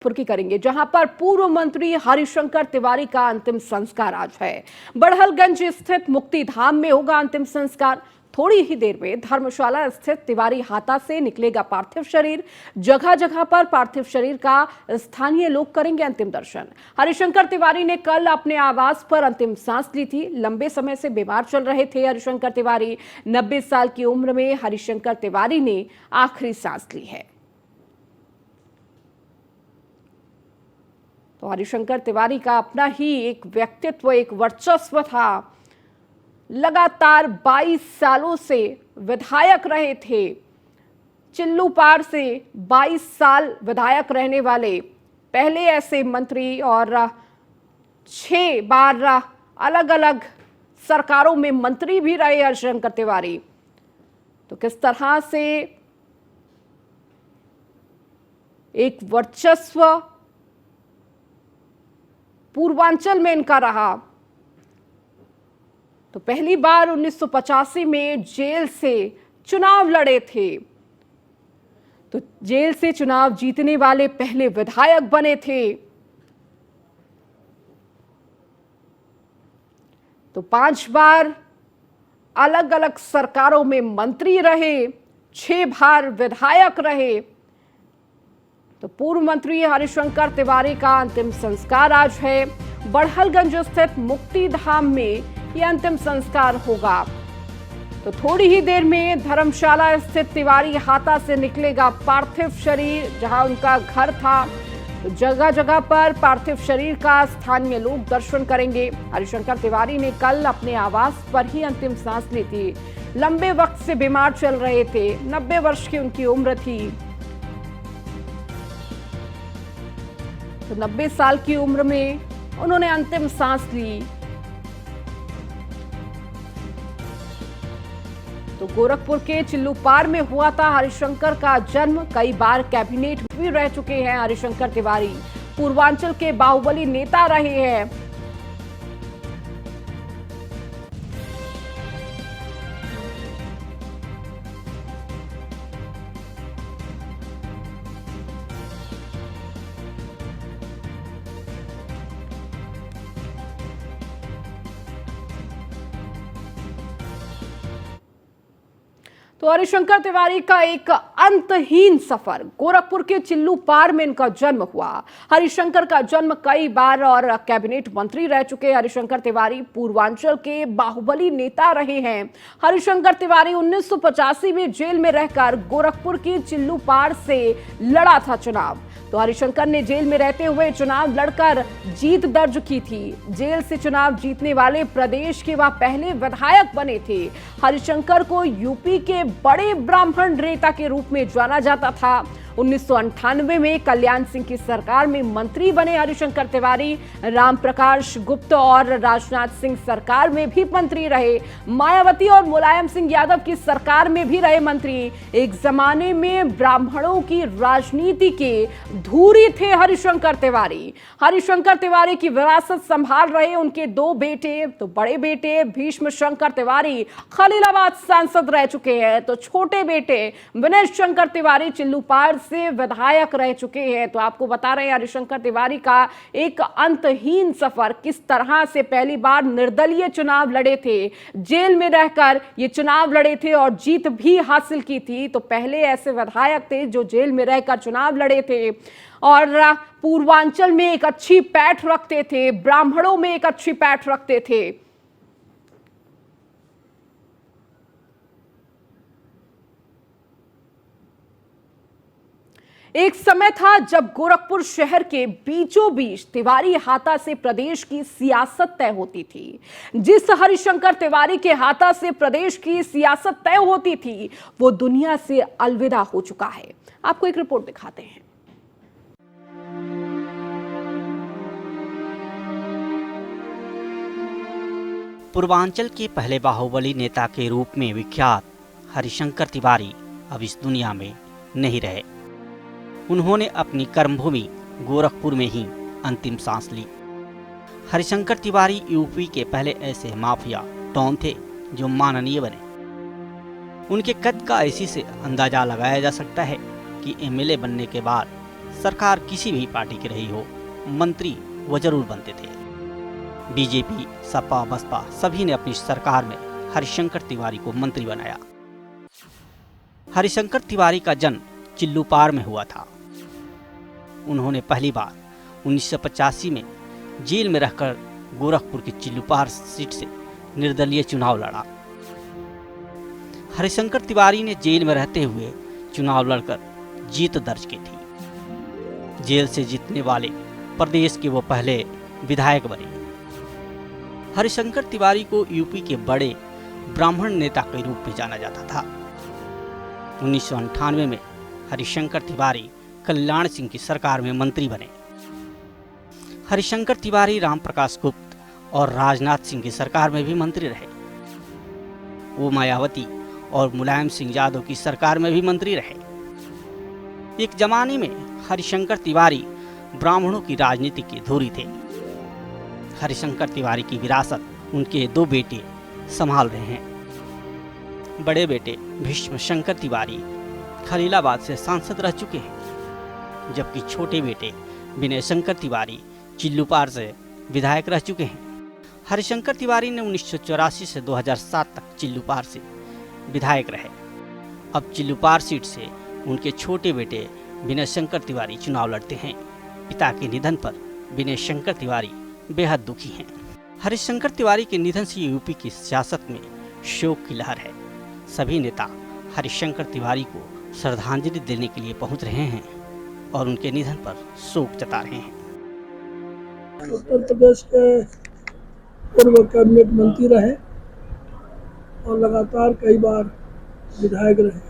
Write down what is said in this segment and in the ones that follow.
की करेंगे, जहां पर पूर्व मंत्री हरिशंकर तिवारी का अंतिम संस्कार आज है। बड़हलगंज स्थित मुक्ति धाम में होगा अंतिम संस्कार। थोड़ी ही देर में धर्मशाला स्थित तिवारी हाता से निकलेगा पार्थिव शरीर। जगह जगह पर पार्थिव शरीर का स्थानीय लोग करेंगे अंतिम दर्शन। हरिशंकर तिवारी ने कल अपने आवास पर अंतिम सांस ली थी। लंबे समय से बीमार चल रहे थे हरिशंकर तिवारी। 90 साल की उम्र में हरिशंकर तिवारी ने आखिरी सांस ली है। तो हरिशंकर तिवारी का अपना ही एक व्यक्तित्व, एक वर्चस्व था। लगातार 22 सालों से विधायक रहे थे। चिल्लूपार से 22 साल विधायक रहने वाले पहले ऐसे मंत्री और 6 बार अलग अलग सरकारों में मंत्री भी रहे हरिशंकर तिवारी। तो किस तरह से एक वर्चस्व पूर्वांचल में इनका रहा। तो पहली बार 1985 में जेल से चुनाव लड़े थे। तो जेल से चुनाव जीतने वाले पहले विधायक बने थे। तो 5 बार अलग अलग सरकारों में मंत्री रहे, 6 बार विधायक रहे। तो पूर्व मंत्री हरिशंकर तिवारी का अंतिम संस्कार आज है। बड़हलगंज स्थित मुक्ति धाम में यह अंतिम संस्कार होगा। तो थोड़ी ही देर में धर्मशाला स्थित तिवारी हाता से निकलेगा पार्थिव शरीर, जहां उनका घर था। तो जगह जगह पर पार्थिव शरीर का स्थानीय लोग दर्शन करेंगे। हरिशंकर तिवारी ने कल अपने आवास पर ही अंतिम सांस ली थी। लंबे वक्त से बीमार चल रहे थे। 90 वर्ष की उनकी उम्र थी। तो 90 साल की उम्र में उन्होंने अंतिम सांस ली। तो गोरखपुर के चिल्लूपार में हुआ था हरिशंकर का जन्म। कई बार कैबिनेट भी रह चुके हैं हरिशंकर तिवारी। पूर्वांचल के बाहुबली नेता रहे हैं। तो हरिशंकर तिवारी का एक अंतहीन सफर। गोरखपुर के चिल्लूपार में इनका जन्म हुआ। हरिशंकर का जन्म कई बार और कैबिनेट मंत्री रह चुके हरिशंकर तिवारी पूर्वांचल के बाहुबली नेता रहे हैं। हरिशंकर तिवारी 1985 में जेल में रहकर गोरखपुर की चिल्लूपार से लड़ा था चुनाव। तो हरिशंकर ने जेल में रहते हुए चुनाव लड़कर जीत दर्ज की थी। जेल से चुनाव जीतने वाले प्रदेश के वह पहले विधायक बने थे। हरिशंकर को यूपी के बड़े ब्राह्मण नेता के रूप में जाना जाता था। 1998 में कल्याण सिंह की सरकार में मंत्री बने हरिशंकर तिवारी। राम प्रकाश गुप्त और राजनाथ सिंह सरकार में भी मंत्री रहे। मायावती और मुलायम सिंह यादव की सरकार में भी रहे मंत्री। एक जमाने में ब्राह्मणों की राजनीति के धूरी थे हरिशंकर तिवारी। हरिशंकर तिवारी की विरासत संभाल रहे उनके 2 बेटे। तो बड़े बेटे भीष्म शंकर तिवारी खलीलाबाद सांसद रह चुके हैं। तो छोटे बेटे विनय शंकर तिवारी चिल्लूपार से विधायक रह चुके हैं। तो आपको बता रहे हैं हरिशंकर तिवारी का एक अंतहीन सफर, किस तरह से पहली बार निर्दलीय चुनाव लड़े थे, जेल में रहकर ये चुनाव लड़े थे और जीत भी हासिल की थी। तो पहले ऐसे विधायक थे जो जेल में रहकर चुनाव लड़े थे और पूर्वांचल में एक अच्छी पैठ रखते थे, ब्राह्मणों में एक अच्छी पैठ रखते थे। एक समय था जब गोरखपुर शहर के बीचों बीच तिवारी हाता से प्रदेश की सियासत तय होती थी। जिस हरिशंकर तिवारी के हाथा से प्रदेश की सियासत तय होती थी वो दुनिया से अलविदा हो चुका है। आपको एक रिपोर्ट दिखाते हैं। पूर्वांचल के पहले बाहुबली नेता के रूप में विख्यात हरिशंकर तिवारी अब इस दुनिया में नहीं रहे। उन्होंने अपनी कर्मभूमि गोरखपुर में ही अंतिम सांस ली। हरिशंकर तिवारी यूपी के पहले ऐसे माफिया डॉन थे जो माननीय बने। उनके कद का इसी से अंदाजा लगाया जा सकता है कि एमएलए बनने के बाद सरकार किसी भी पार्टी की रही हो, मंत्री वो जरूर बनते थे। बीजेपी, सपा, बसपा सभी ने अपनी सरकार में हरिशंकर तिवारी को मंत्री बनाया। हरिशंकर तिवारी का जन्म चिल्लूपार में हुआ था। उन्होंने पहली बार 1985 में जेल में रहकर गोरखपुर की चिल्लूपार सीट से निर्दलीय चुनाव लड़ा। हरिशंकर तिवारी ने जेल में रहते हुए चुनाव लड़कर जीत दर्ज की थी। जेल से जीतने वाले प्रदेश के वो पहले विधायक बने। हरिशंकर तिवारी को यूपी के बड़े ब्राह्मण नेता के रूप में जाना जाता था। 1998 में हरिशंकर तिवारी कल्याण सिंह की सरकार में मंत्री बने। हरिशंकर तिवारी राम प्रकाश गुप्त और राजनाथ सिंह की सरकार में भी मंत्री रहे। वो मायावती और मुलायम सिंह यादव की सरकार में भी मंत्री रहे। एक जमाने में हरिशंकर तिवारी ब्राह्मणों की राजनीति के धुरी थे। हरिशंकर तिवारी की विरासत उनके 2 बेटे संभाल रहे हैं। बड़े बेटे भीष्म शंकर तिवारी खलीलाबाद से सांसद रह चुके हैं, जबकि छोटे बेटे विनय शंकर तिवारी चिल्लूपार से विधायक रह चुके हैं। हरिशंकर तिवारी ने 1984 से 2007 तक चिल्लूपार से विधायक रहे। अब चिल्लूपार सीट से उनके छोटे बेटे विनय शंकर तिवारी चुनाव लड़ते हैं। पिता के निधन पर विनय शंकर तिवारी बेहद दुखी हैं। हरिशंकर तिवारी के निधन से यूपी की सियासत में शोक की लहर है। सभी नेता हरिशंकर तिवारी को श्रद्धांजलि देने के लिए पहुंच रहे हैं और उनके निधन पर शोक जता रहे हैं। उत्तर प्रदेश के पूर्व कैबिनेट मंत्री रहे और लगातार कई बार विधायक रहे।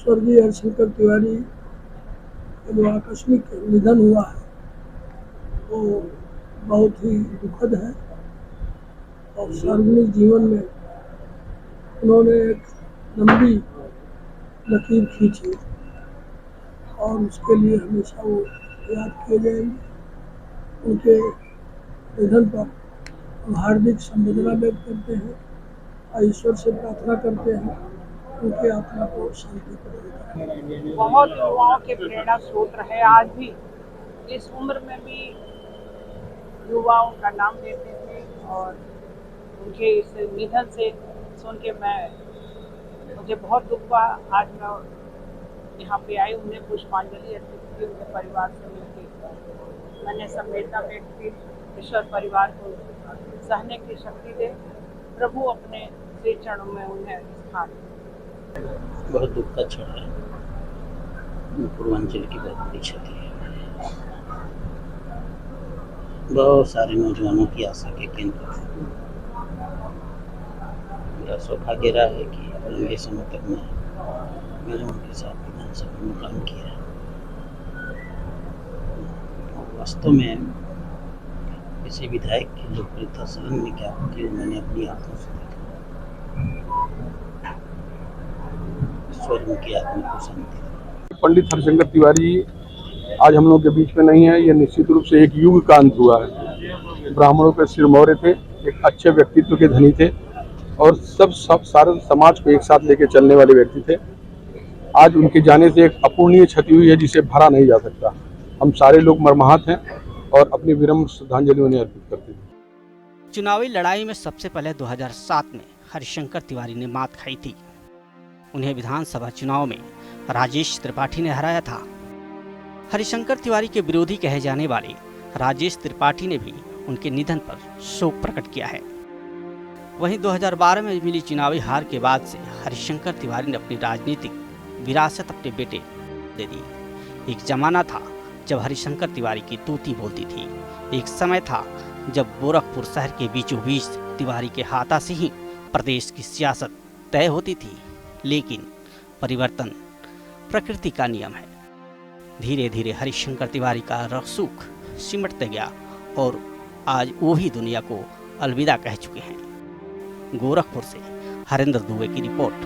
स्वर्गीय हरिशंकर तिवारी का जो आकस्मिक निधन हुआ है वो बहुत ही दुखद है और सार्वजनिक जीवन में उन्होंने एक लंबी लकीर खींची और उसके लिए हमेशा वो याद किए जाएंगे। उनके निधन पर हम हार्दिक संवेदना व्यक्त करते हैं और ईश्वर से प्रार्थना करते हैं उनके आत्मा को शांति प्रदान करें। बहुत युवाओं के प्रेरणा स्रोत रहे। आज भी इस उम्र में भी युवा उनका नाम लेते थे और उनके इस निधन से सुन के मुझे बहुत दुख हुआ। आज मैं यहाँ पे आई, उन्हें पुष्पांजलि अर्पित की, उनके परिवार से मिलकर मैंने संवेदना व्यक्त की। ईश्वर परिवार को सहने की शक्ति दे, प्रभु अपने श्री चरणों में उन्हें स्थान। बहुत दुख का क्षण है। पूर्वांचल की बहुत बड़ी क्षति है। बहुत सारे नौजवानों की आशा के केंद्र थे। मेरा सौभाग्य रहा है कि लंबे समय तक मैंने उनके साथ विधानसभा में काम किया। वास्तव में किसी विधायक की लोकप्रियता सदन में क्या होती है मैंने अपनी आंखों से देखा। ईश्वर उनकी आत्मा को शांति दे। पंडित हरिशंकर तिवारी आज हम लोग के बीच में नहीं है। यह निश्चित रूप से एक युग का अंत हुआ है। ब्राह्मणों के सिरमौरे थे, एक अच्छे व्यक्तित्व के धनी थे और सब सारे समाज को एक साथ लेके चलने वाले व्यक्ति थे। आज उनके जाने से एक अपूर्णीय क्षति हुई है जिसे भरा नहीं जा सकता। हम सारे लोग मर्माहत हैं और अपनी विनम्र श्रद्धांजलि उन्हें अर्पित करते हैं। चुनावी लड़ाई में सबसे पहले 2007 में हरिशंकर तिवारी ने मात खाई थी। उन्हें विधानसभा चुनाव में राजेश त्रिपाठी ने हराया था। हरिशंकर तिवारी के विरोधी कहे जाने वाले राजेश त्रिपाठी ने भी उनके निधन पर शोक प्रकट किया है। वहीं 2012 में मिली चुनावी हार के बाद से हरिशंकर तिवारी ने अपनी राजनीतिक विरासत अपने बेटे दे दी। एक जमाना था जब हरिशंकर तिवारी की तूती बोलती थी। एक समय था जब गोरखपुर शहर के बीचों बीच तिवारी के हाथा से ही प्रदेश की सियासत तय होती थी। लेकिन परिवर्तन प्रकृति का नियम है। धीरे धीरे हरिशंकर तिवारी का रसूख सिमटते गया और आज वो भी दुनिया को अलविदा कह चुके हैं। गोरखपुर से हरेंद्र दुबे की रिपोर्ट।